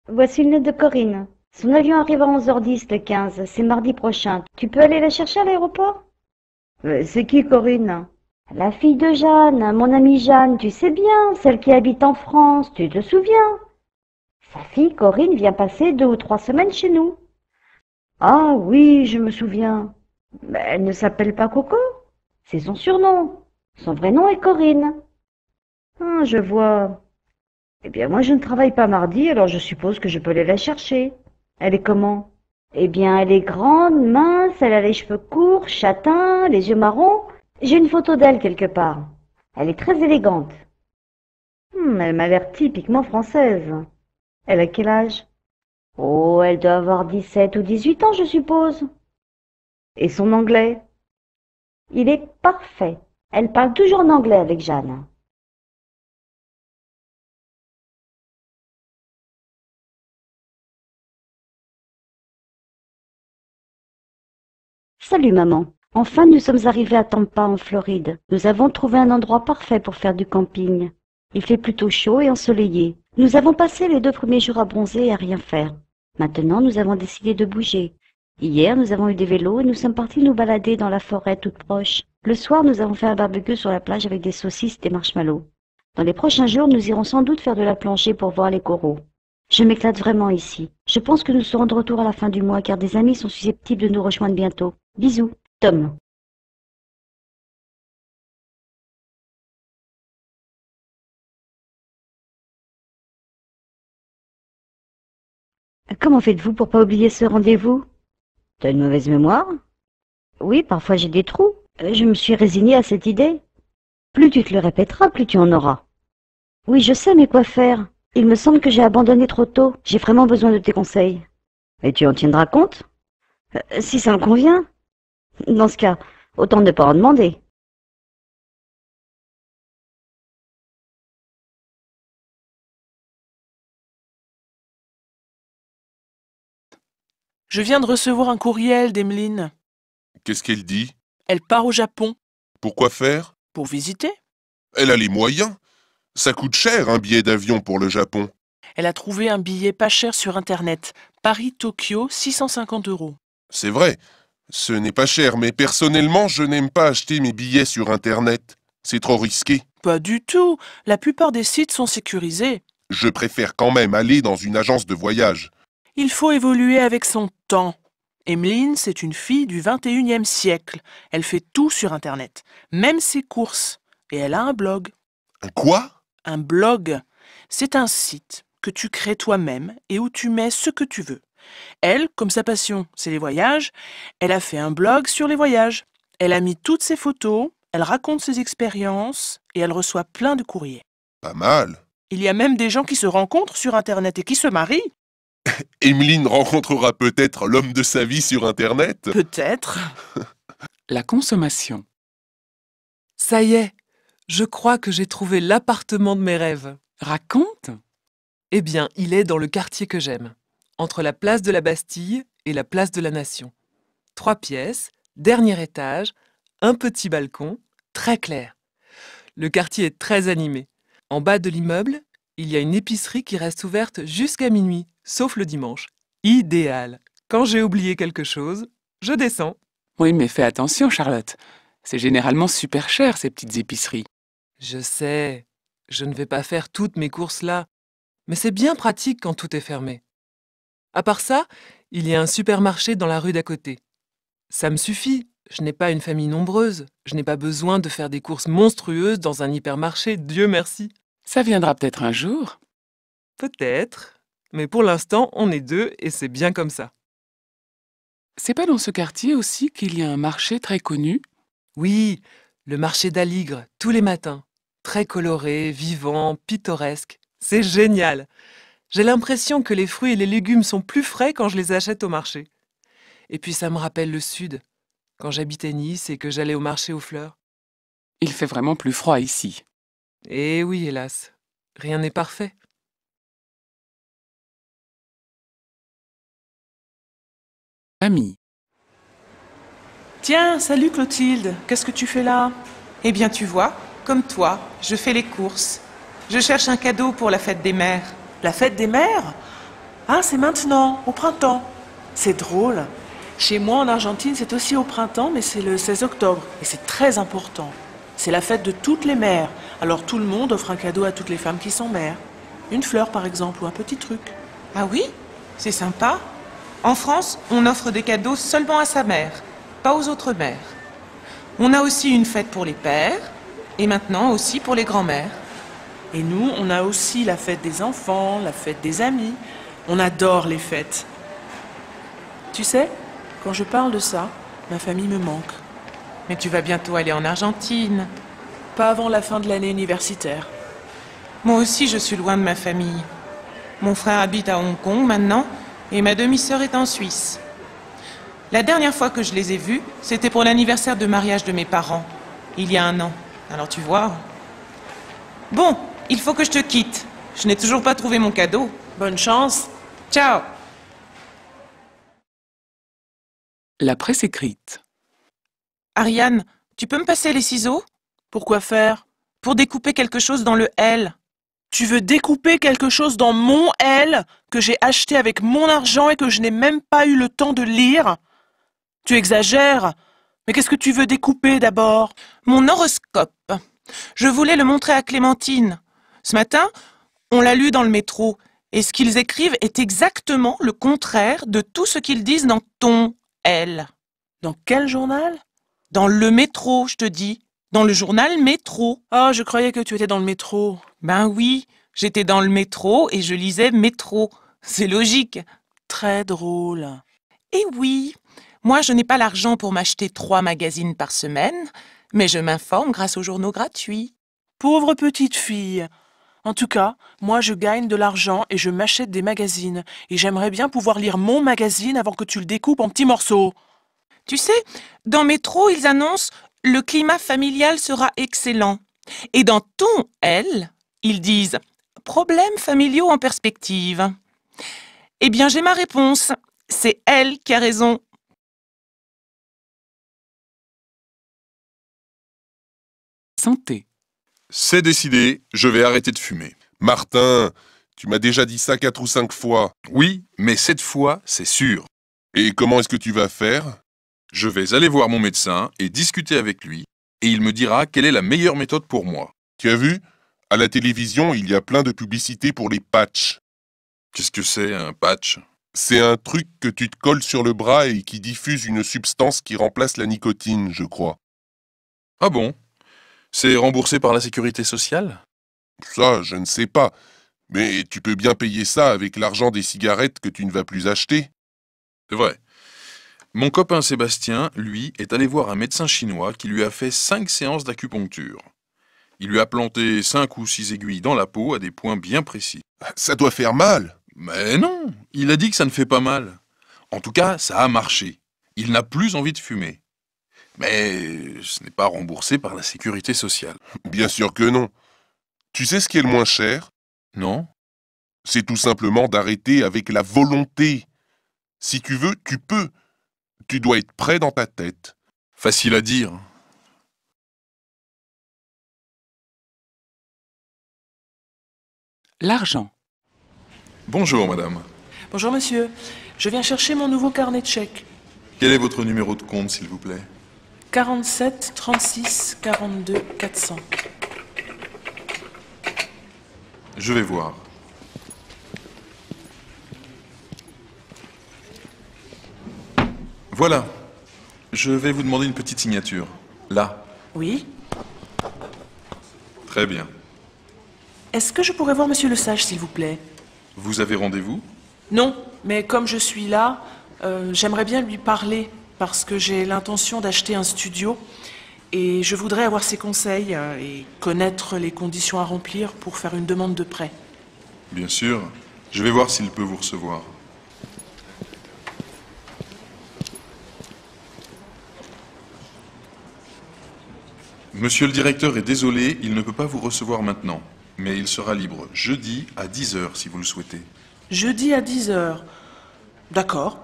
Voici une lettre de Corinne. Son avion arrive à 11h10 le 15, c'est mardi prochain. Tu peux aller la chercher à l'aéroport? C'est qui Corinne? La fille de Jeanne, mon amie Jeanne, tu sais bien, celle qui habite en France, tu te souviens? Sa fille Corinne vient passer 2 ou 3 semaines chez nous. Ah oui, je me souviens. Mais elle ne s'appelle pas Coco, c'est son surnom. Son vrai nom est Corinne. Ah, je vois. Eh bien, moi, je ne travaille pas mardi, alors je suppose que je peux aller la chercher. Elle est comment? Eh bien, elle est grande, mince, elle a les cheveux courts, châtains, les yeux marrons. J'ai une photo d'elle quelque part. Elle est très élégante. Elle m'a l'air typiquement française. Elle a quel âge? Oh, elle doit avoir 17 ou 18 ans, je suppose. Et son anglais? Il est parfait. Elle parle toujours en anglais avec Jeanne. Salut maman. Enfin nous sommes arrivés à Tampa en Floride. Nous avons trouvé un endroit parfait pour faire du camping. Il fait plutôt chaud et ensoleillé. Nous avons passé les 2 premiers jours à bronzer et à rien faire. Maintenant nous avons décidé de bouger. Hier nous avons eu des vélos et nous sommes partis nous balader dans la forêt toute proche. Le soir nous avons fait un barbecue sur la plage avec des saucisses et des marshmallows. Dans les prochains jours nous irons sans doute faire de la plongée pour voir les coraux. Je m'éclate vraiment ici. Je pense que nous serons de retour à la fin du mois car des amis sont susceptibles de nous rejoindre bientôt. Bisous, Tom. Comment faites-vous pour pas oublier ce rendez-vous? T'as une mauvaise mémoire? Oui, parfois j'ai des trous. Je me suis résignée à cette idée. Plus tu te le répéteras, plus tu en auras. Oui, je sais, mais quoi faire? Il me semble que j'ai abandonné trop tôt. J'ai vraiment besoin de tes conseils. Et tu en tiendras compte? Si ça me convient. Dans ce cas, autant ne pas en demander. Je viens de recevoir un courriel d'Emeline. Qu'est-ce qu'elle dit? Elle part au Japon. Pourquoi faire? Pour visiter. Elle a les moyens. Ça coûte cher un billet d'avion pour le Japon. Elle a trouvé un billet pas cher sur Internet. Paris-Tokyo, 650 €. C'est vrai, ce n'est pas cher, mais personnellement, je n'aime pas acheter mes billets sur Internet. C'est trop risqué. Pas du tout. La plupart des sites sont sécurisés. Je préfère quand même aller dans une agence de voyage. Il faut évoluer avec son temps. Emeline, c'est une fille du 21e siècle. Elle fait tout sur Internet, même ses courses. Et elle a un blog. Un quoi? Un blog, c'est un site que tu crées toi-même et où tu mets ce que tu veux. Elle, comme sa passion, c'est les voyages, elle a fait un blog sur les voyages. Elle a mis toutes ses photos, elle raconte ses expériences et elle reçoit plein de courriers. Pas mal. Il y a même des gens qui se rencontrent sur Internet et qui se marient. Emeline rencontrera peut-être l'homme de sa vie sur Internet. Peut-être. La consommation. Ça y est, je crois que j'ai trouvé l'appartement de mes rêves. Raconte. Eh bien, il est dans le quartier que j'aime, entre la place de la Bastille et la place de la Nation. 3 pièces, dernier étage, un petit balcon, très clair. Le quartier est très animé. En bas de l'immeuble, il y a une épicerie qui reste ouverte jusqu'à minuit, sauf le dimanche. Idéal. Quand j'ai oublié quelque chose, je descends. Oui, mais fais attention, Charlotte. C'est généralement super cher, ces petites épiceries. Je sais, je ne vais pas faire toutes mes courses là, mais c'est bien pratique quand tout est fermé. À part ça, il y a un supermarché dans la rue d'à côté. Ça me suffit, je n'ai pas une famille nombreuse, je n'ai pas besoin de faire des courses monstrueuses dans un hypermarché, Dieu merci. Ça viendra peut-être un jour. Peut-être, mais pour l'instant, on est 2 et c'est bien comme ça. C'est pas dans ce quartier aussi qu'il y a un marché très connu? Oui, le marché d'Aligre, tous les matins. Très coloré, vivant, pittoresque. C'est génial. J'ai l'impression que les fruits et les légumes sont plus frais quand je les achète au marché. Et puis ça me rappelle le sud, quand j'habitais Nice et que j'allais au marché aux fleurs. Il fait vraiment plus froid ici. Eh oui, hélas, rien n'est parfait. Ami. Tiens, salut Clotilde, qu'est-ce que tu fais là? Eh bien, tu vois, comme toi, je fais les courses. Je cherche un cadeau pour la fête des mères. La fête des mères? Ah, c'est maintenant, au printemps. C'est drôle. Chez moi, en Argentine, c'est aussi au printemps, mais c'est le 16 octobre. Et c'est très important. C'est la fête de toutes les mères. Alors tout le monde offre un cadeau à toutes les femmes qui sont mères. Une fleur, par exemple, ou un petit truc. Ah oui? C'est sympa. En France, on offre des cadeaux seulement à sa mère, pas aux autres mères. On a aussi une fête pour les pères, et maintenant aussi pour les grands-mères. Et nous, on a aussi la fête des enfants, la fête des amis. On adore les fêtes. Tu sais, quand je parle de ça, ma famille me manque. Mais tu vas bientôt aller en Argentine. Pas avant la fin de l'année universitaire. Moi aussi, je suis loin de ma famille. Mon frère habite à Hong Kong maintenant, et ma demi-sœur est en Suisse. La dernière fois que je les ai vus, c'était pour l'anniversaire de mariage de mes parents, il y a 1 an. Alors tu vois. Bon, il faut que je te quitte. Je n'ai toujours pas trouvé mon cadeau. Bonne chance. Ciao! La presse écrite. Ariane, tu peux me passer les ciseaux? Pourquoi faire? Pour découper quelque chose dans le L. Tu veux découper quelque chose dans mon L que j'ai acheté avec mon argent et que je n'ai même pas eu le temps de lire? Tu exagères. Mais qu'est-ce que tu veux découper d'abord? Mon horoscope. Je voulais le montrer à Clémentine. Ce matin, on l'a lu dans le métro. Et ce qu'ils écrivent est exactement le contraire de tout ce qu'ils disent dans ton L. Dans quel journal? Dans le métro, je te dis. Dans le journal Métro. Oh, je croyais que tu étais dans le métro. Ben oui, j'étais dans le métro et je lisais Métro. C'est logique. Très drôle. Et oui, moi je n'ai pas l'argent pour m'acheter 3 magazines par semaine, mais je m'informe grâce aux journaux gratuits. Pauvre petite fille. En tout cas, moi je gagne de l'argent et je m'achète des magazines. Et j'aimerais bien pouvoir lire mon magazine avant que tu le découpes en petits morceaux. Tu sais, dans Métro, ils annoncent « Le climat familial sera excellent ». Et dans ton L, ils disent « Problèmes familiaux en perspective ». Eh bien, j'ai ma réponse. C'est elle qui a raison. Santé. C'est décidé, je vais arrêter de fumer. Martin, tu m'as déjà dit ça 4 ou 5 fois. Oui, mais cette fois, c'est sûr. Et comment est-ce que tu vas faire? Je vais aller voir mon médecin et discuter avec lui, et il me dira quelle est la meilleure méthode pour moi. Tu as vu? À la télévision, il y a plein de publicités pour les patchs. Qu'est-ce que c'est, un patch? C'est un truc que tu te colles sur le bras et qui diffuse une substance qui remplace la nicotine, je crois. Ah bon? C'est remboursé par la sécurité sociale? Ça, je ne sais pas. Mais tu peux bien payer ça avec l'argent des cigarettes que tu ne vas plus acheter. C'est vrai. Mon copain Sébastien, lui, est allé voir un médecin chinois qui lui a fait 5 séances d'acupuncture. Il lui a planté 5 ou 6 aiguilles dans la peau à des points bien précis. Ça doit faire mal. Mais non, il a dit que ça ne fait pas mal. En tout cas, ça a marché. Il n'a plus envie de fumer. Mais ce n'est pas remboursé par la sécurité sociale. Bien sûr que non. Tu sais ce qui est le moins cher? Non? C'est tout simplement d'arrêter avec la volonté. Si tu veux, tu peux. Tu dois être prêt dans ta tête. Facile à dire. L'argent. Bonjour, madame. Bonjour monsieur. Je viens chercher mon nouveau carnet de chèques. Quel est votre numéro de compte, s'il vous plaît? 47 36 42 400. Je vais voir. Voilà. Je vais vous demander une petite signature. Là. Oui? Très bien. Est-ce que je pourrais voir monsieur le sage, s'il vous plaît? Vous avez rendez-vous? Non, mais comme je suis là, j'aimerais bien lui parler parce que j'ai l'intention d'acheter un studio et je voudrais avoir ses conseils et connaître les conditions à remplir pour faire une demande de prêt. Bien sûr. Je vais voir s'il peut vous recevoir. Monsieur le directeur est désolé, il ne peut pas vous recevoir maintenant. Mais il sera libre jeudi à 10h si vous le souhaitez. Jeudi à 10h. D'accord.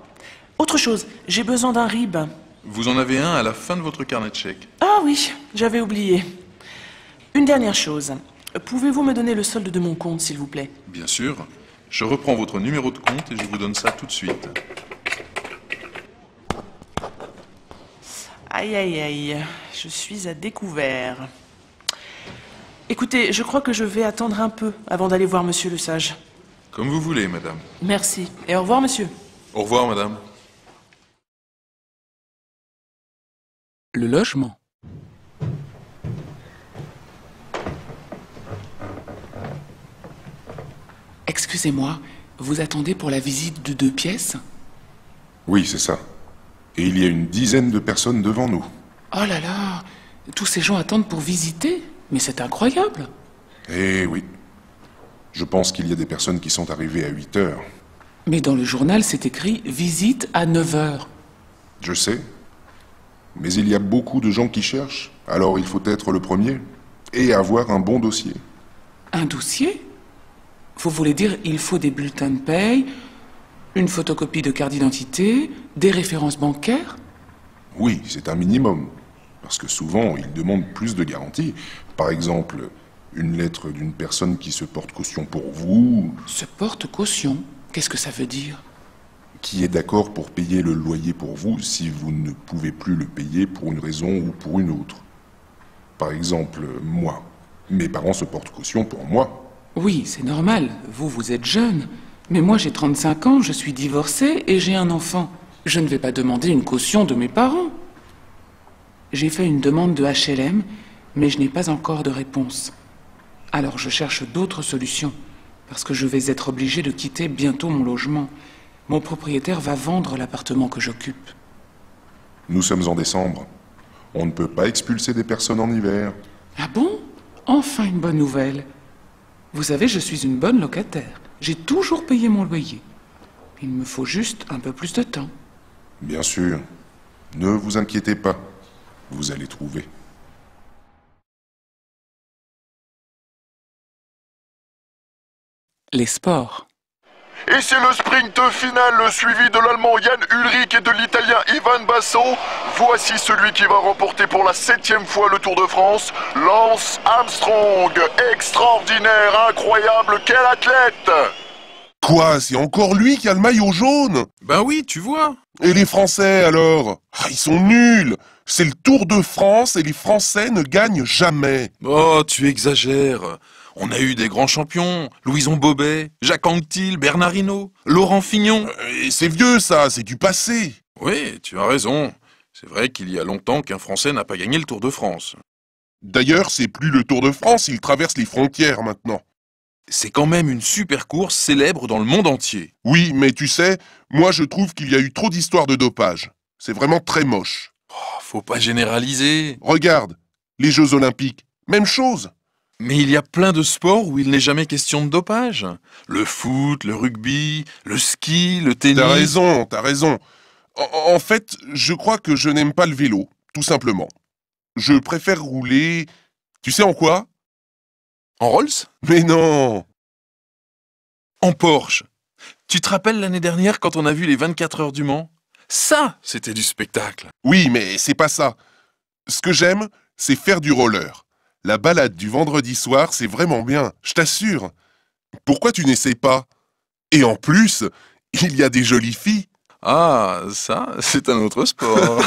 Autre chose, j'ai besoin d'un RIB. Vous en avez un à la fin de votre carnet de chèques. Ah oui, j'avais oublié. Une dernière chose. Pouvez-vous me donner le solde de mon compte, s'il vous plaît? Bien sûr. Je reprends votre numéro de compte et je vous donne ça tout de suite. Aïe, aïe, aïe, je suis à découvert. Écoutez, je crois que je vais attendre un peu avant d'aller voir monsieur le sage. Comme vous voulez, madame. Merci, et au revoir, monsieur. Au revoir, madame. Le logement. Excusez-moi, vous attendez pour la visite de 2 pièces? Oui, c'est ça. Et il y a une dizaine de personnes devant nous. Oh là là, tous ces gens attendent pour visiter? Mais c'est incroyable. Eh oui. Je pense qu'il y a des personnes qui sont arrivées à 8 heures. Mais dans le journal, c'est écrit « Visite à 9 heures ». Je sais. Mais il y a beaucoup de gens qui cherchent. Alors il faut être le premier. Et avoir un bon dossier. Un dossier? Vous voulez dire il faut des bulletins de paye, une photocopie de carte d'identité, des références bancaires? Oui, c'est un minimum. Parce que souvent, ils demandent plus de garanties. Par exemple, une lettre d'une personne qui se porte caution pour vous, Se porte caution? Qu'est-ce que ça veut dire? qui est d'accord pour payer le loyer pour vous si vous ne pouvez plus le payer pour une raison ou pour une autre. Par exemple, moi. Mes parents se portent caution pour moi. Oui, c'est normal, vous êtes jeune. Mais moi j'ai 35 ans, je suis divorcée et j'ai un enfant. Je ne vais pas demander une caution de mes parents. J'ai fait une demande de HLM, mais je n'ai pas encore de réponse. Alors je cherche d'autres solutions, parce que je vais être obligée de quitter bientôt mon logement. Mon propriétaire va vendre l'appartement que j'occupe. Nous sommes en décembre. On ne peut pas expulser des personnes en hiver. Ah bon? Enfin une bonne nouvelle. Vous savez, je suis une bonne locataire. J'ai toujours payé mon loyer. Il me faut juste un peu plus de temps. Bien sûr. Ne vous inquiétez pas. Vous allez trouver. Les sports. Et c'est le sprint final suivi de l'Allemand Jan Ullrich et de l'Italien Ivan Basso. Voici celui qui va remporter pour la 7e fois le Tour de France, Lance Armstrong. Extraordinaire, incroyable, quel athlète! Quoi? C'est encore lui qui a le maillot jaune? Ben oui, tu vois. Et les Français alors? Ah, ils sont nuls! C'est le Tour de France et les Français ne gagnent jamais. Oh, tu exagères. On a eu des grands champions. Louison Bobet, Jacques Anquetil, Bernard Hinault, Laurent Fignon. Et c'est vieux ça, c'est du passé. Oui, tu as raison. C'est vrai qu'il y a longtemps qu'un Français n'a pas gagné le Tour de France. D'ailleurs, c'est plus le Tour de France, il traverse les frontières maintenant. C'est quand même une super course célèbre dans le monde entier. Oui, mais tu sais, moi je trouve qu'il y a eu trop d'histoires de dopage. C'est vraiment très moche. Oh, faut pas généraliser. Regarde, les Jeux Olympiques, même chose. Mais il y a plein de sports où il n'est jamais question de dopage. Le foot, le rugby, le ski, le tennis... T'as raison. En fait, je crois que je n'aime pas le vélo, tout simplement. Je préfère rouler... Tu sais en quoi? En Rolls? Mais non! En Porsche. Tu te rappelles l'année dernière quand on a vu les 24 heures du Mans? Ça, c'était du spectacle. Oui, mais c'est pas ça. Ce que j'aime, c'est faire du roller. La balade du vendredi soir, c'est vraiment bien, je t'assure. Pourquoi tu n'essayes pas? Et en plus, il y a des jolies filles. Ah, ça, c'est un autre sport.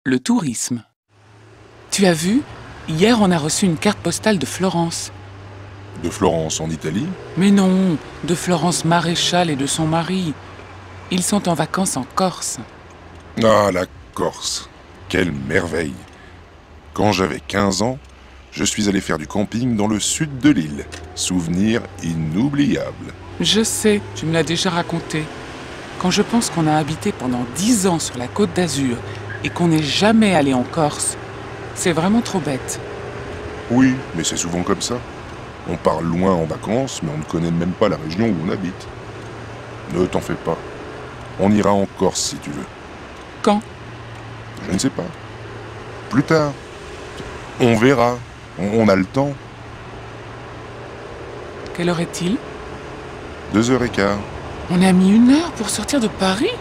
Le tourisme. Tu as vu? Hier, on a reçu une carte postale de Florence. De Florence en Italie? Mais non, de Florence Maréchal et de son mari. Ils sont en vacances en Corse. Ah, la Corse. Quelle merveille. Quand j'avais 15 ans, je suis allé faire du camping dans le sud de l'île. Souvenir inoubliable. Je sais, tu me l'as déjà raconté. Quand je pense qu'on a habité pendant 10 ans sur la Côte d'Azur et qu'on n'est jamais allé en Corse, c'est vraiment trop bête. Oui, mais c'est souvent comme ça. On part loin en vacances, mais on ne connaît même pas la région où on habite. Ne t'en fais pas. On ira en Corse si tu veux. Quand? Je ne sais pas. Plus tard. On verra. On a le temps. Quelle heure est-il? 2h15. On a mis 1 heure pour sortir de Paris?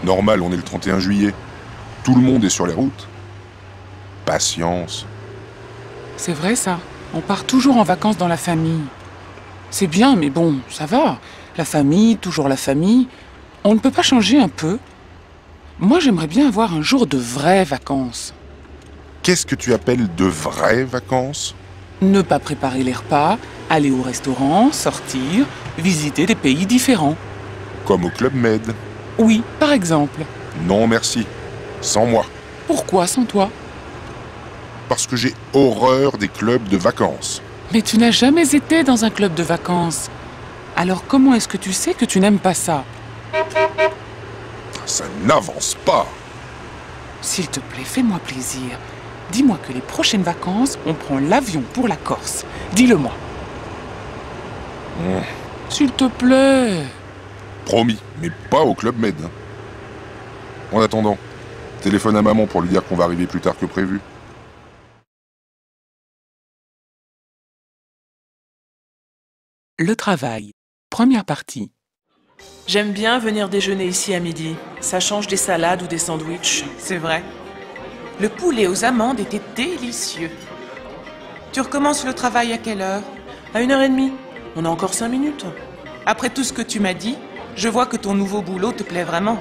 Normal, on est le 31 juillet. Tout le monde est sur les routes. patience. C'est vrai ça, on part toujours en vacances dans la famille. C'est bien, mais bon, ça va. La famille, toujours la famille. On ne peut pas changer un peu? Moi, j'aimerais bien avoir un jour de vraies vacances. Qu'est-ce que tu appelles de vraies vacances? Ne pas préparer les repas, aller au restaurant, sortir, visiter des pays différents. Comme au Club Med. Oui, par exemple. Non merci, sans moi. Pourquoi sans toi? Parce que j'ai horreur des clubs de vacances. Mais tu n'as jamais été dans un club de vacances. Alors comment est-ce que tu sais que tu n'aimes pas ça? Ça n'avance pas. S'il te plaît, fais-moi plaisir. Dis-moi que les prochaines vacances, on prend l'avion pour la Corse. Dis-le-moi. S'il te plaît. Promis, mais pas au Club Med. En attendant, téléphone à maman pour lui dire qu'on va arriver plus tard que prévu. Le travail. Première partie. J'aime bien venir déjeuner ici à midi. Ça change des salades ou des sandwichs. C'est vrai. Le poulet aux amandes était délicieux. Tu recommences le travail à quelle heure? À 1h30. On a encore 5 minutes. Après tout ce que tu m'as dit, je vois que ton nouveau boulot te plaît vraiment.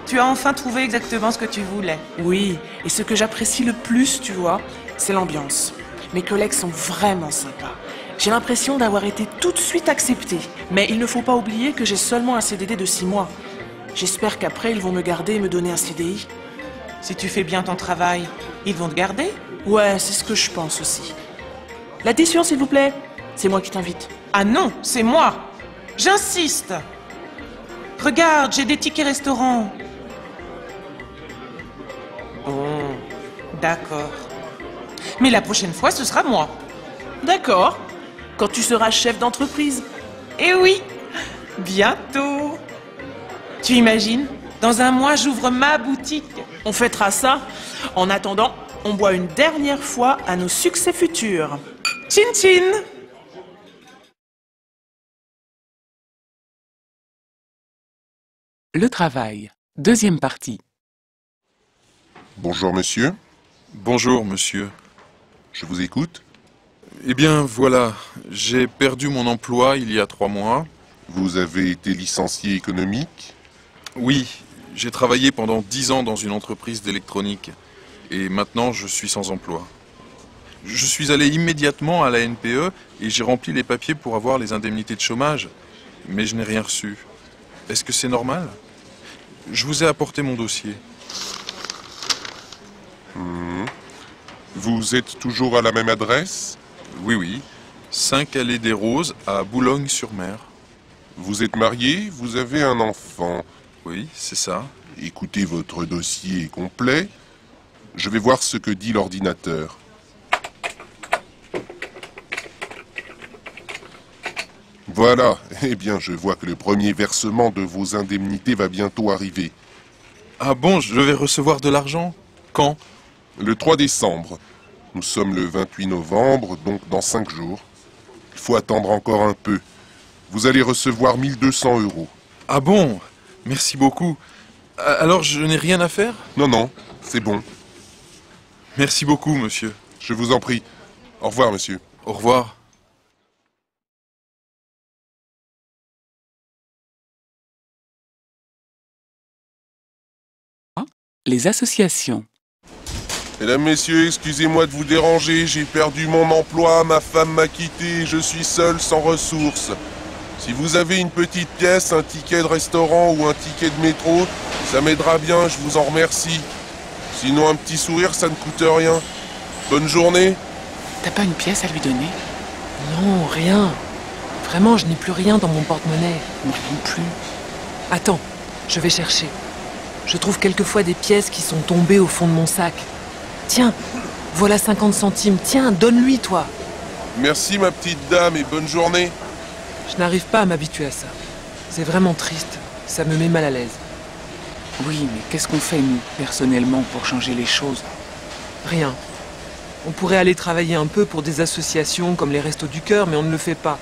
Tu as enfin trouvé exactement ce que tu voulais. Oui, et ce que j'apprécie le plus, tu vois, c'est l'ambiance. Mes collègues sont vraiment sympas. J'ai l'impression d'avoir été tout de suite acceptée. Mais il ne faut pas oublier que j'ai seulement un CDD de 6 mois. J'espère qu'après, ils vont me garder et me donner un CDI. Si tu fais bien ton travail, ils vont te garder? Ouais, c'est ce que je pense aussi. L'addition, s'il vous plaît. C'est moi qui t'invite. Ah non, c'est moi. J'insiste. Regarde, j'ai des tickets restaurant. Bon, d'accord. Mais la prochaine fois, ce sera moi. D'accord. Quand tu seras chef d'entreprise. Eh oui, bientôt. Tu imagines? Dans un mois, j'ouvre ma boutique. On fêtera ça. En attendant, on boit une dernière fois à nos succès futurs. Chin chin. Le travail. Deuxième partie. Bonjour monsieur, Bonjour, monsieur. je vous écoute. Eh bien, voilà, j'ai perdu mon emploi il y a 3 mois. Vous avez été licencié économique. Oui, j'ai travaillé pendant 10 ans dans une entreprise d'électronique. Et maintenant, je suis sans emploi. Je suis allé immédiatement à la NPE et j'ai rempli les papiers pour avoir les indemnités de chômage. Mais je n'ai rien reçu. Est-ce que c'est normal? Je vous ai apporté mon dossier. Vous êtes toujours à la même adresse. Oui, oui. 5 allées des Roses à Boulogne-sur-Mer. Vous êtes marié, vous avez un enfant. Oui, c'est ça. Écoutez, votre dossier est complet. Je vais voir ce que dit l'ordinateur. Voilà, eh bien je vois que le premier versement de vos indemnités va bientôt arriver. Ah bon, je vais recevoir de l'argent? Quand? Le 3 décembre. Nous sommes le 28 novembre, donc dans 5 jours. Il faut attendre encore un peu. Vous allez recevoir 1 200 €. Ah bon? Merci beaucoup. Alors je n'ai rien à faire? Non, non, c'est bon. Merci beaucoup, monsieur. Je vous en prie. Au revoir, monsieur. Au revoir. Les associations. Mesdames, messieurs, excusez-moi de vous déranger, j'ai perdu mon emploi, ma femme m'a quitté, je suis seul, sans ressources. Si vous avez une petite pièce, un ticket de restaurant ou un ticket de métro, ça m'aidera bien, je vous en remercie. Sinon, un petit sourire, ça ne coûte rien. Bonne journée. T'as pas une pièce à lui donner? Non, rien. Vraiment, je n'ai plus rien dans mon porte-monnaie. Moi non plus. Attends, je vais chercher. Je trouve quelquefois des pièces qui sont tombées au fond de mon sac. Tiens, voilà 50 centimes. Tiens, donne-lui, toi. Merci, ma petite dame, et bonne journée. Je n'arrive pas à m'habituer à ça. C'est vraiment triste. Ça me met mal à l'aise. Oui, mais qu'est-ce qu'on fait, nous, personnellement, pour changer les choses? Rien. On pourrait aller travailler un peu pour des associations comme les Restos du Cœur, mais on ne le fait pas.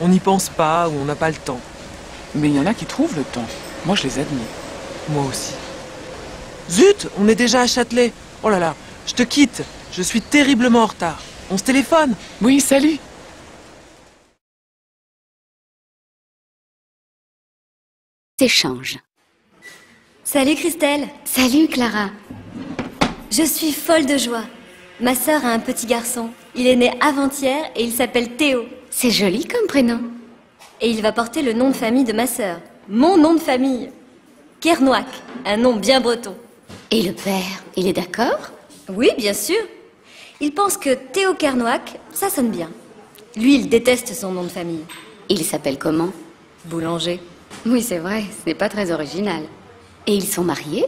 On n'y pense pas ou on n'a pas le temps. Mais il y en a qui trouvent le temps. Moi, je les admire. Moi aussi. Zut, on est déjà à Châtelet. Oh là là, je te quitte. Je suis terriblement en retard. On se téléphone? Oui, salut. Échange. Salut Christelle. Salut Clara. Je suis folle de joie. Ma sœur a un petit garçon. Il est né avant-hier et il s'appelle Théo. C'est joli comme prénom. Et il va porter le nom de famille de ma sœur. Mon nom de famille. Kernouac, un nom bien breton. Et le père, il est d'accord? Oui, bien sûr. Il pense que Théo Kernouac, ça sonne bien. Lui, il déteste son nom de famille. Il s'appelle comment? Boulanger. Oui, c'est vrai, ce n'est pas très original. Et ils sont mariés?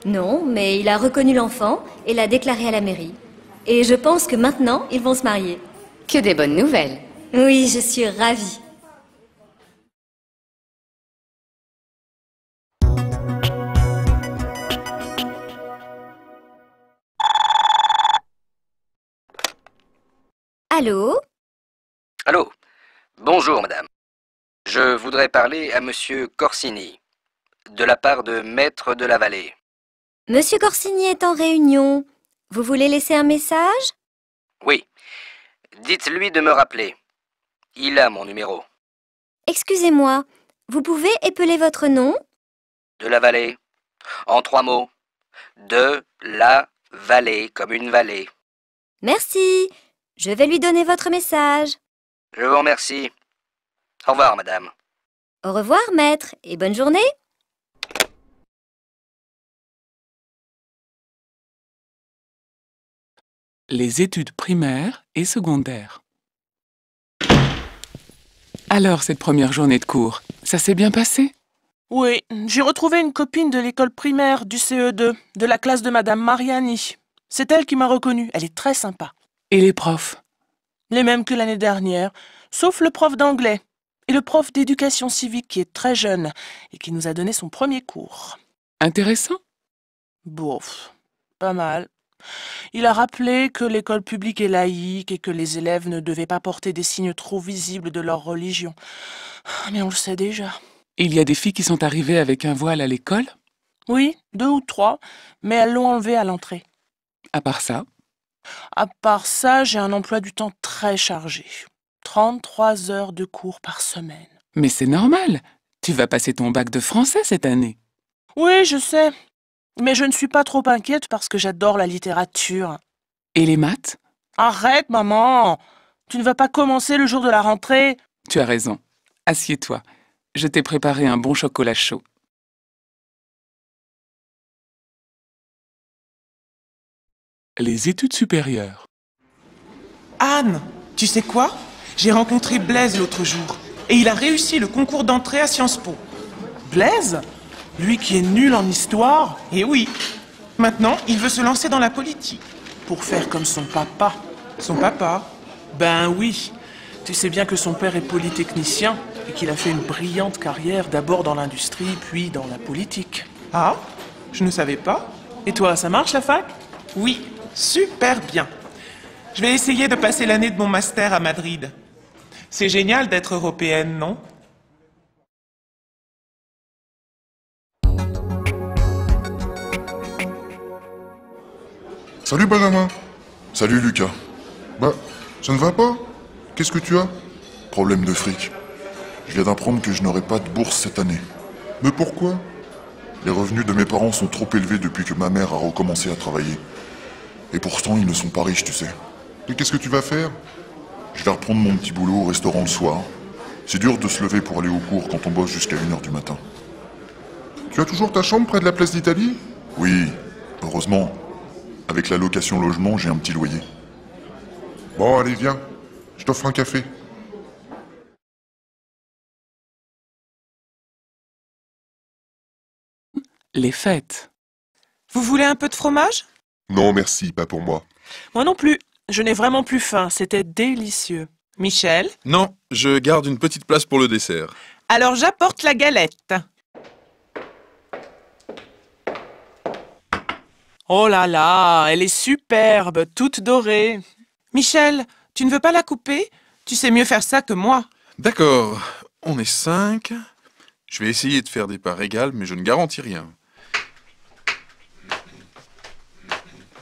Non, mais il a reconnu l'enfant et l'a déclaré à la mairie. Et je pense que maintenant, ils vont se marier. Que des bonnes nouvelles. Oui, je suis ravie. Allô? Allô? Bonjour, madame. Je voudrais parler à monsieur Corsini, de la part de Maître de la Vallée. Monsieur Corsini est en réunion. Vous voulez laisser un message? Oui. Dites-lui de me rappeler. Il a mon numéro. Excusez-moi, vous pouvez épeler votre nom? De la Vallée. En 3 mots. De la Vallée, comme une vallée. Merci. Je vais lui donner votre message. Je vous remercie. Au revoir, madame. Au revoir, maître, et bonne journée. Les études primaires et secondaires. Alors, cette première journée de cours, ça s'est bien passé? Oui, j'ai retrouvé une copine de l'école primaire du CE2, de la classe de Madame Mariani. C'est elle qui m'a reconnue, elle est très sympa. Et les profs? Les mêmes que l'année dernière, sauf le prof d'anglais et le prof d'éducation civique qui est très jeune et qui nous a donné son premier cours. Intéressant? Bof, pas mal. Il a rappelé que l'école publique est laïque et que les élèves ne devaient pas porter des signes trop visibles de leur religion. Mais on le sait déjà. Il y a des filles qui sont arrivées avec un voile à l'école? Oui, 2 ou 3, mais elles l'ont enlevé à l'entrée. À part ça? À part ça, j'ai un emploi du temps très chargé. 33 heures de cours par semaine. Mais c'est normal. Tu vas passer ton bac de français cette année. Oui, je sais. Mais je ne suis pas trop inquiète parce que j'adore la littérature. Et les maths? Arrête, maman! Tu ne vas pas commencer le jour de la rentrée? Tu as raison. Assieds-toi. Je t'ai préparé un bon chocolat chaud. Les études supérieures. Anne, tu sais quoi? J'ai rencontré Blaise l'autre jour et il a réussi le concours d'entrée à Sciences Po. Blaise? Lui qui est nul en histoire? Et oui, maintenant il veut se lancer dans la politique. Pour faire comme son papa. Son papa? Ben oui. Tu sais bien que son père est polytechnicien et qu'il a fait une brillante carrière d'abord dans l'industrie puis dans la politique. Ah, je ne savais pas. Et toi, ça marche la fac? Oui, super bien. Je vais essayer de passer l'année de mon master à Madrid. C'est génial d'être européenne, non? Salut Benjamin. Salut Lucas. Bah, ça ne va pas? Qu'est-ce que tu as? Problème de fric. Je viens d'apprendre que je n'aurai pas de bourse cette année. Mais pourquoi? Les revenus de mes parents sont trop élevés depuis que ma mère a recommencé à travailler. Et pourtant, ils ne sont pas riches, tu sais. Et qu'est-ce que tu vas faire? Je vais reprendre mon petit boulot au restaurant le soir. C'est dur de se lever pour aller au cours quand on bosse jusqu'à 1h du matin. Tu as toujours ta chambre près de la place d'Italie? Oui, heureusement. Avec la location logement, j'ai un petit loyer. Bon, allez, viens. Je t'offre un café. Les fêtes. Vous voulez un peu de fromage? Non, merci, pas pour moi. Moi non plus. Je n'ai vraiment plus faim. C'était délicieux. Michel? Non, je garde une petite place pour le dessert. Alors j'apporte la galette. Oh là là, elle est superbe, toute dorée. Michel, tu ne veux pas la couper? Tu sais mieux faire ça que moi. D'accord, on est 5. Je vais essayer de faire des parts égales, mais je ne garantis rien.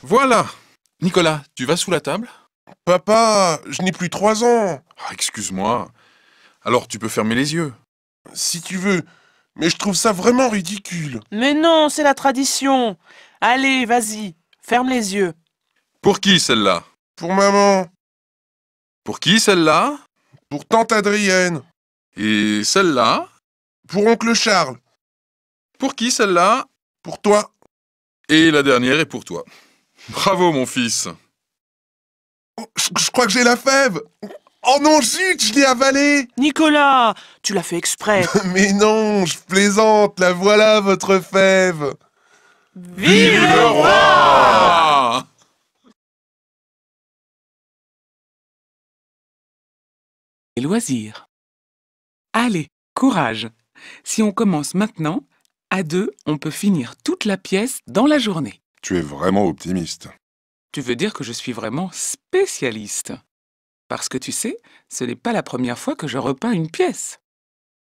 Voilà. Nicolas, tu vas sous la table? Papa, je n'ai plus 3 ans. Ah, excuse-moi. Alors tu peux fermer les yeux. Si tu veux, mais je trouve ça vraiment ridicule. Mais non, c'est la tradition. Allez, vas-y, ferme les yeux. Pour qui celle-là? Pour maman. Pour qui celle-là? Pour tante Adrienne. Et celle-là? Pour oncle Charles. Pour qui celle-là? Pour toi. Et la dernière est pour toi. Bravo mon fils. Je crois que j'ai la fève. Oh non, zut, je l'ai avalée. Nicolas, tu l'as fait exprès. Mais non, je plaisante, la voilà votre fève. Vive le roi! Les loisirs. Allez, courage. Si on commence maintenant, à 2, on peut finir toute la pièce dans la journée. Tu es vraiment optimiste. Tu veux dire que je suis vraiment spécialiste? Parce que tu sais, ce n'est pas la première fois que je repeins une pièce.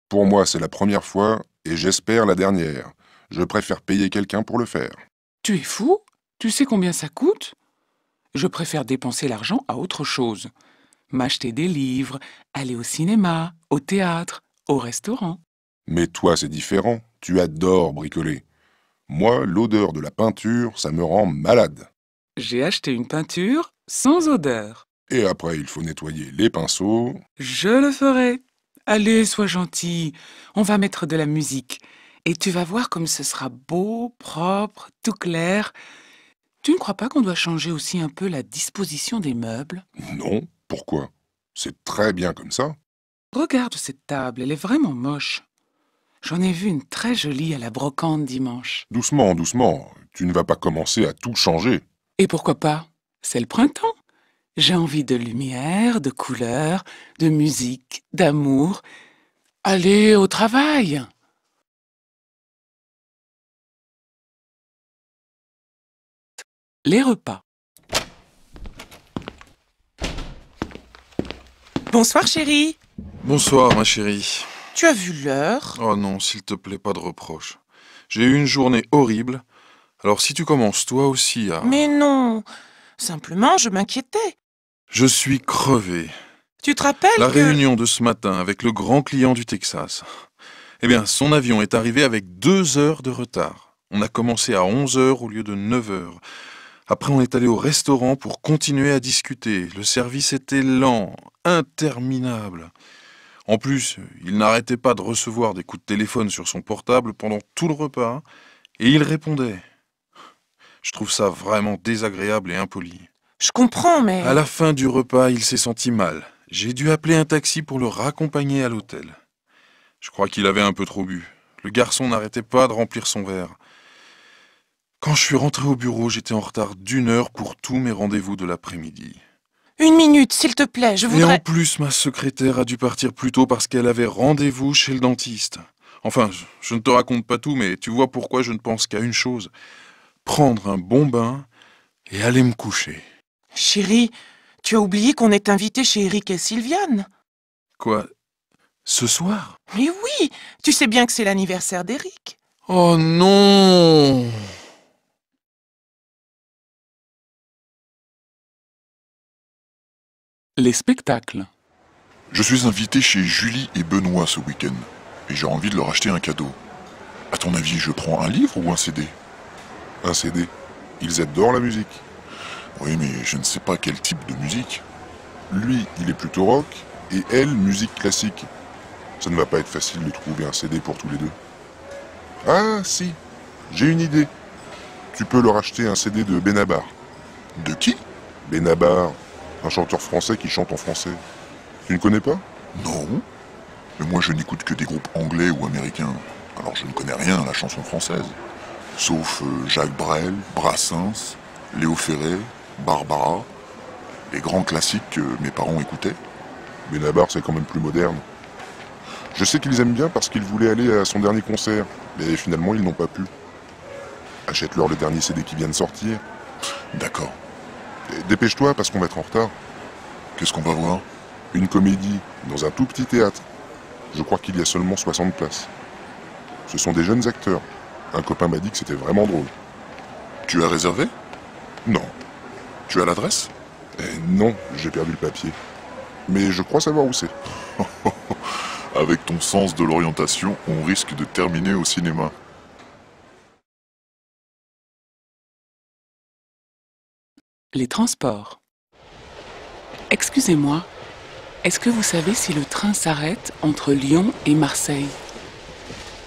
Pour moi, c'est la première fois et j'espère la dernière. Je préfère payer quelqu'un pour le faire. Tu es fou? Tu sais combien ça coûte? Je préfère dépenser l'argent à autre chose. M'acheter des livres, aller au cinéma, au théâtre, au restaurant. Mais toi, c'est différent. Tu adores bricoler. Moi, l'odeur de la peinture, ça me rend malade. J'ai acheté une peinture sans odeur. Et après, il faut nettoyer les pinceaux. Je le ferai. Allez, sois gentil. On va mettre de la musique. Et tu vas voir comme ce sera beau, propre, tout clair. Tu ne crois pas qu'on doit changer aussi un peu la disposition des meubles? Non, pourquoi? C'est très bien comme ça. Regarde cette table, elle est vraiment moche. J'en ai vu une très jolie à la brocante dimanche. Doucement, doucement. Tu ne vas pas commencer à tout changer. Et pourquoi pas? C'est le printemps. J'ai envie de lumière, de couleurs, de musique, d'amour. Allez, au travail! Les repas. Bonsoir chérie. Bonsoir ma chérie. Tu as vu l'heure? Oh non, s'il te plaît, pas de reproches. J'ai eu une journée horrible. Alors si tu commences toi aussi à... Mais non. Simplement, je m'inquiétais. Je suis crevé. Tu te rappelles La que... réunion de ce matin avec le grand client du Texas. Eh bien, son avion est arrivé avec 2 heures de retard. On a commencé à 11 heures au lieu de 9 heures. Après, on est allé au restaurant pour continuer à discuter. Le service était lent, interminable. En plus, il n'arrêtait pas de recevoir des coups de téléphone sur son portable pendant tout le repas, et il répondait. Je trouve ça vraiment désagréable et impoli. Je comprends, mais... À la fin du repas, il s'est senti mal. J'ai dû appeler un taxi pour le raccompagner à l'hôtel. Je crois qu'il avait un peu trop bu. Le garçon n'arrêtait pas de remplir son verre. Quand je suis rentré au bureau, j'étais en retard d'1 heure pour tous mes rendez-vous de l'après-midi. 1 minute, s'il te plaît, je Et voudrais... en plus, ma secrétaire a dû partir plus tôt parce qu'elle avait rendez-vous chez le dentiste. Enfin, je ne te raconte pas tout, mais tu vois pourquoi je ne pense qu'à une chose. Prendre un bon bain et aller me coucher. Chérie, tu as oublié qu'on est invité chez Eric et Sylviane. Quoi? Ce soir? Mais oui, tu sais bien que c'est l'anniversaire d'Eric. Oh non! Les spectacles. Je suis invité chez Julie et Benoît ce week-end, et j'ai envie de leur acheter un cadeau. À ton avis, je prends un livre ou un CD? Un CD. Ils adorent la musique. Oui, mais je ne sais pas quel type de musique. Lui, il est plutôt rock, et elle, musique classique. Ça ne va pas être facile de trouver un CD pour tous les deux. Ah, si, j'ai une idée. Tu peux leur acheter un CD de Benabar. De qui? Benabar, un chanteur français qui chante en français. Tu ne connais pas? Non. Mais moi, je n'écoute que des groupes anglais ou américains. Alors je ne connais rien à la chanson française. Sauf Jacques Brel, Brassens, Léo Ferré, Barbara, les grands classiques que mes parents écoutaient. Benabar, c'est quand même plus moderne. Je sais qu'ils aiment bien parce qu'ils voulaient aller à son dernier concert, mais finalement, ils n'ont pas pu. Achète-leur le dernier CD qui vient de sortir. D'accord. Et dépêche-toi parce qu'on va être en retard. Qu'est-ce qu'on va voir? Une comédie, dans un tout petit théâtre. Je crois qu'il y a seulement 60 places. Ce sont des jeunes acteurs. Un copain m'a dit que c'était vraiment drôle. Tu as réservé? Non, Tu as l'adresse? Non, j'ai perdu le papier. Mais je crois savoir où c'est. Avec ton sens de l'orientation, on risque de terminer au cinéma. Les transports. Excusez-moi, est-ce que vous savez si le train s'arrête entre Lyon et Marseille?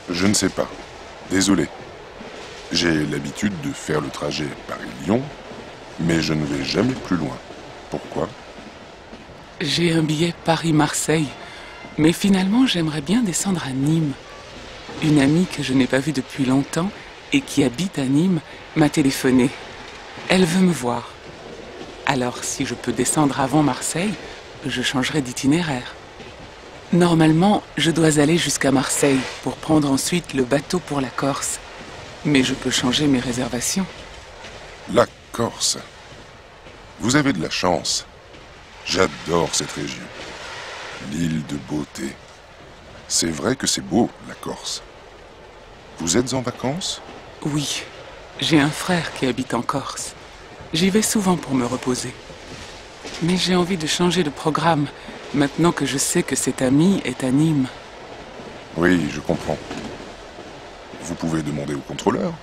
Je ne sais pas. Désolé. J'ai l'habitude de faire le trajet Paris-Lyon, mais je ne vais jamais plus loin. Pourquoi? J'ai un billet Paris-Marseille, mais finalement j'aimerais bien descendre à Nîmes. Une amie que je n'ai pas vue depuis longtemps et qui habite à Nîmes m'a téléphoné. Elle veut me voir. Alors si je peux descendre avant Marseille, je changerai d'itinéraire. Normalement, je dois aller jusqu'à Marseille pour prendre ensuite le bateau pour la Corse. Mais je peux changer mes réservations. La Corse. Vous avez de la chance. J'adore cette région. L'île de beauté. C'est vrai que c'est beau, la Corse. Vous êtes en vacances? Oui, j'ai un frère qui habite en Corse. J'y vais souvent pour me reposer. Mais j'ai envie de changer de programme, maintenant que je sais que cet ami est à Nîmes. Oui, je comprends. Vous pouvez demander au contrôleur.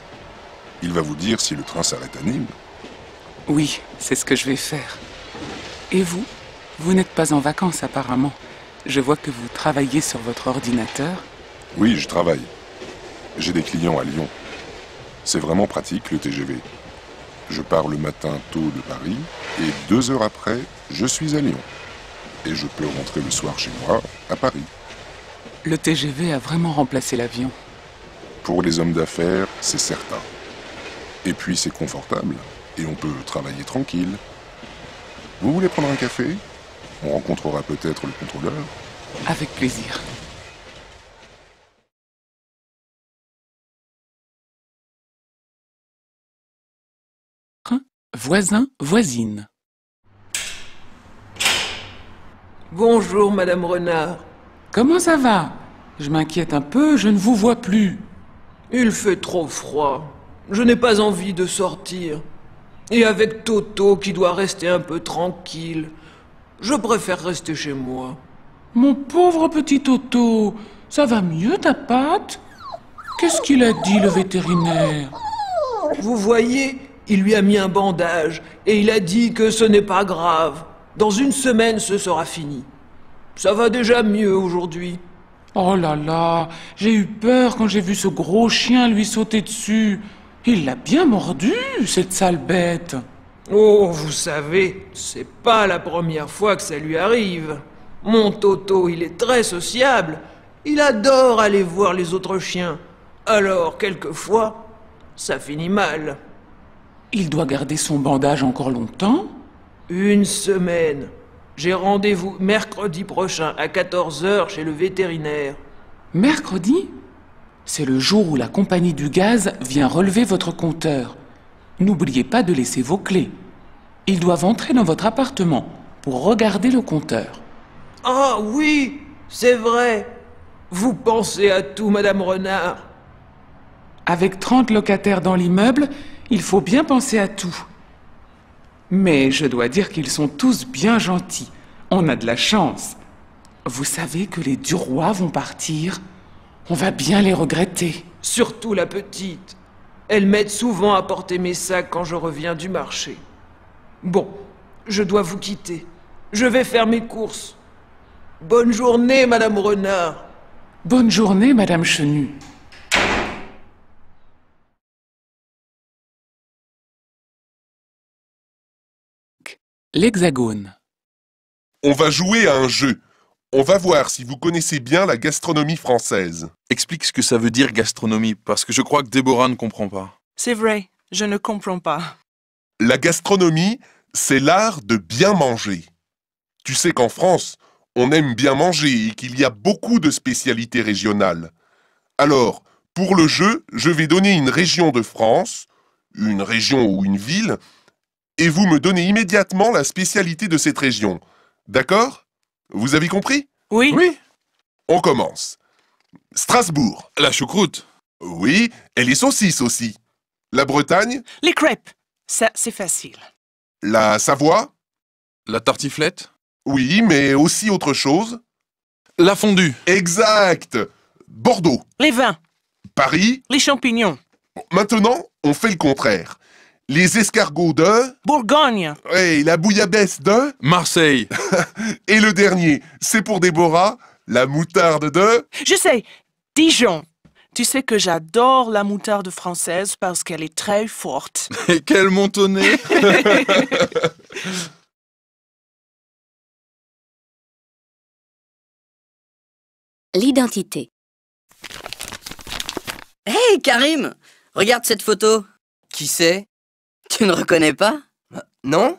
Il va vous dire si le train s'arrête à Nîmes. Oui, c'est ce que je vais faire. Et vous? Vous n'êtes pas en vacances apparemment. Je vois que vous travaillez sur votre ordinateur. Oui, je travaille. J'ai des clients à Lyon. C'est vraiment pratique le TGV. Je pars le matin tôt de Paris et 2 heures après, je suis à Lyon. Et je peux rentrer le soir chez moi, à Paris. Le TGV a vraiment remplacé l'avion. Pour les hommes d'affaires, c'est certain. Et puis c'est confortable, et on peut travailler tranquille. Vous voulez prendre un café? On rencontrera peut-être le contrôleur. Avec plaisir. Voisin, voisine. Bonjour, Madame Renard. Comment ça va? Je m'inquiète un peu, je ne vous vois plus. Il fait trop froid. Je n'ai pas envie de sortir. Et avec Toto qui doit rester un peu tranquille, je préfère rester chez moi. Mon pauvre petit Toto, ça va mieux ta patte? Qu'est-ce qu'il a dit le vétérinaire? Vous voyez, il lui a mis un bandage et il a dit que ce n'est pas grave. Dans 1 semaine, ce sera fini. Ça va déjà mieux aujourd'hui. Oh là là, j'ai eu peur quand j'ai vu ce gros chien lui sauter dessus. Il l'a bien mordu, cette sale bête. Oh, vous savez, c'est pas la première fois que ça lui arrive. Mon Toto, il est très sociable. Il adore aller voir les autres chiens. Alors, quelquefois, ça finit mal. Il doit garder son bandage encore longtemps? 1 semaine. J'ai rendez-vous mercredi prochain à 14 h chez le vétérinaire. Mercredi? C'est le jour où la compagnie du gaz vient relever votre compteur. N'oubliez pas de laisser vos clés. Ils doivent entrer dans votre appartement pour regarder le compteur. Ah oui, c'est vrai. Vous pensez à tout, Madame Renard. Avec 30 locataires dans l'immeuble, il faut bien penser à tout. Mais je dois dire qu'ils sont tous bien gentils. On a de la chance. Vous savez que les Duroy vont partir? On va bien les regretter. Surtout la petite. Elle m'aide souvent à porter mes sacs quand je reviens du marché. Bon, je dois vous quitter. Je vais faire mes courses. Bonne journée, Madame Renard. Bonne journée, Madame Chenu. L'Hexagone. On va jouer à un jeu. On va voir si vous connaissez bien la gastronomie française. Explique ce que ça veut dire gastronomie, parce que je crois que Déborah ne comprend pas. C'est vrai, je ne comprends pas. La gastronomie, c'est l'art de bien manger. Tu sais qu'en France, on aime bien manger et qu'il y a beaucoup de spécialités régionales. Alors, pour le jeu, je vais donner une région de France, une région ou une ville, et vous me donnez immédiatement la spécialité de cette région. D'accord? Vous avez compris? Oui. Oui. On commence. Strasbourg. La choucroute. Oui, et les saucisses aussi. La Bretagne? Les crêpes, ça c'est facile. La Savoie? La tartiflette? Oui, mais aussi autre chose. La fondue. Exact. Bordeaux. Les vins, Paris. les champignons, Maintenant, on fait le contraire. Les escargots de... Bourgogne, Et la bouillabaisse de... Marseille. Et le dernier, c'est pour Déborah, la moutarde de... je sais, Dijon. Tu sais que j'adore la moutarde française parce qu'elle est très forte. Et quel montonnet. L'identité. Hé, Karim! Regarde cette photo. Qui c'est? Tu ne reconnais pas? Non?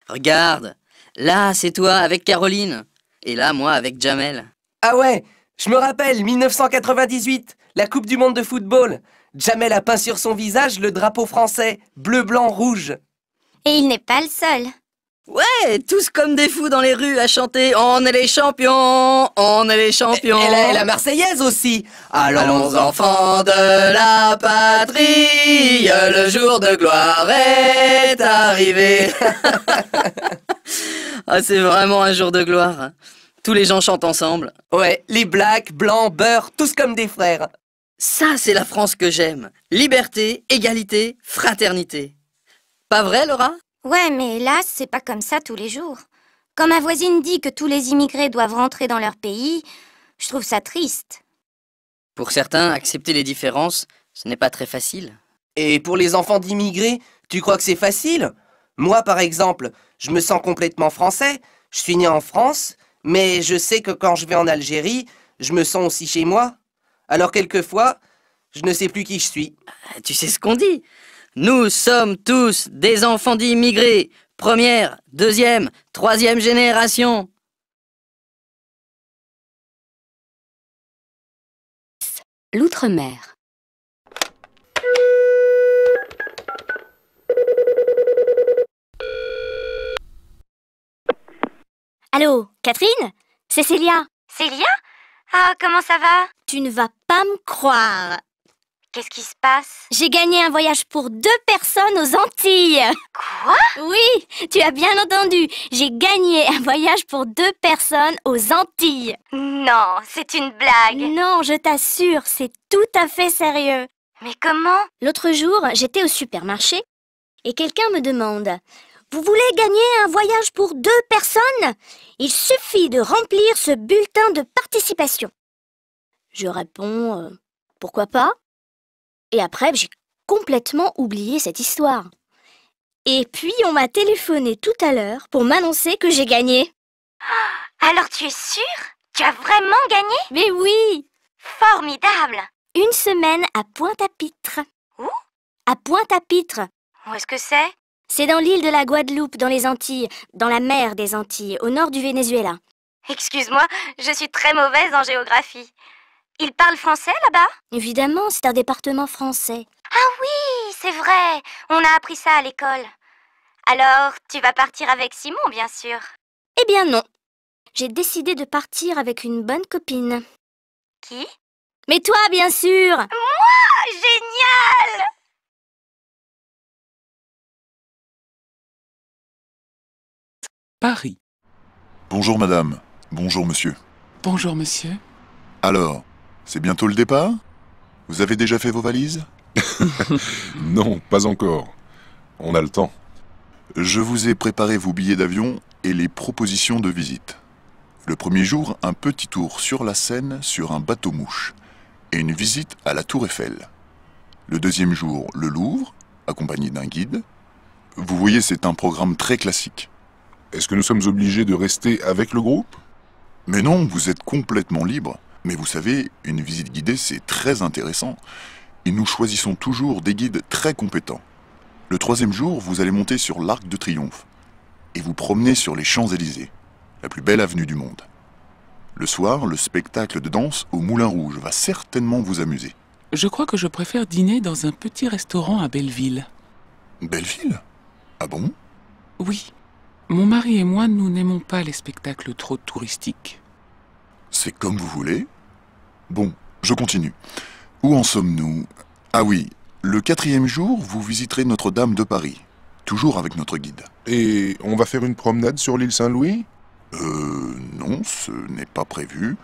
Regarde. Là, c'est toi avec Caroline. Et là, moi avec Jamel. Ah ouais, je me rappelle, 1998, la Coupe du Monde de football. Jamel a peint sur son visage le drapeau français, bleu, blanc, rouge. Et il n'est pas le seul. Ouais, tous comme des fous dans les rues à chanter « On est les champions, on est les champions ». Et la Marseillaise aussi. Allons enfants de la patrie, le jour de gloire est arrivé. Ah, c'est vraiment un jour de gloire. Tous les gens chantent ensemble. Ouais, les blacks, blancs, beurre, tous comme des frères. Ça, c'est la France que j'aime. Liberté, égalité, fraternité. Pas vrai, Laura? Ouais, mais là, c'est pas comme ça tous les jours. Quand ma voisine dit que tous les immigrés doivent rentrer dans leur pays, je trouve ça triste. Pour certains, accepter les différences, ce n'est pas très facile. Et pour les enfants d'immigrés, tu crois que c'est facile? Moi, par exemple, je me sens complètement français. Je suis né en France, mais je sais que quand je vais en Algérie, je me sens aussi chez moi. Alors quelquefois, je ne sais plus qui je suis. Tu sais ce qu'on dit? Nous sommes tous des enfants d'immigrés. Première, deuxième, troisième génération. L'outre-mer. Allô, Catherine? C'est Célia. Célia? Ah, comment ça va? Tu ne vas pas me croire. Qu'est-ce qui se passe? J'ai gagné un voyage pour 2 personnes aux Antilles. Quoi? Oui, tu as bien entendu. J'ai gagné un voyage pour 2 personnes aux Antilles. Non, c'est une blague. Non, je t'assure, c'est tout à fait sérieux. Mais comment? L'autre jour, j'étais au supermarché et quelqu'un me demande: vous voulez gagner un voyage pour 2 personnes? Il suffit de remplir ce bulletin de participation. Je réponds pourquoi pas? Et après, j'ai complètement oublié cette histoire. Et puis, on m'a téléphoné tout à l'heure pour m'annoncer que j'ai gagné. Alors tu es sûre? Tu as vraiment gagné? Mais oui! Formidable! Une semaine à Pointe-à-Pitre. Où? À Pointe-à-Pitre. Où est-ce que c'est? C'est dans l'île de la Guadeloupe, dans les Antilles, dans la mer des Antilles, au nord du Venezuela. Excuse-moi, je suis très mauvaise en géographie. Ils parlent français là-bas? Évidemment, c'est un département français. Ah oui, c'est vrai, on a appris ça à l'école. Alors, tu vas partir avec Simon, bien sûr? Eh bien non. J'ai décidé de partir avec une bonne copine. Qui? Mais toi, bien sûr! Moi! Génial! Paris. Bonjour madame, bonjour monsieur. Bonjour monsieur. Alors, c'est bientôt le départ? Vous avez déjà fait vos valises? Non, pas encore. On a le temps. Je vous ai préparé vos billets d'avion et les propositions de visite. Le premier jour, un petit tour sur la Seine sur un bateau-mouche et une visite à la Tour Eiffel. Le deuxième jour, le Louvre, accompagné d'un guide. Vous voyez, c'est un programme très classique. Est-ce que nous sommes obligés de rester avec le groupe? Mais non, vous êtes complètement libre. Mais vous savez, une visite guidée, c'est très intéressant. Et nous choisissons toujours des guides très compétents. Le troisième jour, vous allez monter sur l'Arc de Triomphe et vous promener sur les Champs-Élysées, la plus belle avenue du monde. Le soir, le spectacle de danse au Moulin Rouge va certainement vous amuser. Je crois que je préfère dîner dans un petit restaurant à Belleville. Belleville? Ah bon? Oui. Mon mari et moi, nous n'aimons pas les spectacles trop touristiques. C'est comme vous voulez. Bon, je continue. Où en sommes-nous? Ah oui, le quatrième jour, vous visiterez Notre-Dame de Paris. toujours avec notre guide. Et on va faire une promenade sur l'île Saint-Louis? Non, ce n'est pas prévu.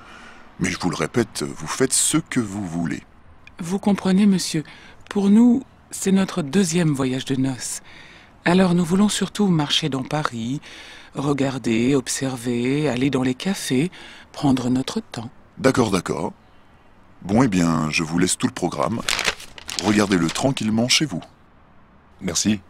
Mais je vous le répète, vous faites ce que vous voulez. Vous comprenez, monsieur, pour nous, c'est notre deuxième voyage de noces. Alors nous voulons surtout marcher dans Paris, regarder, observer, aller dans les cafés, prendre notre temps. D'accord, d'accord. Bon, eh bien, je vous laisse tout le programme. Regardez-le tranquillement chez vous. Merci.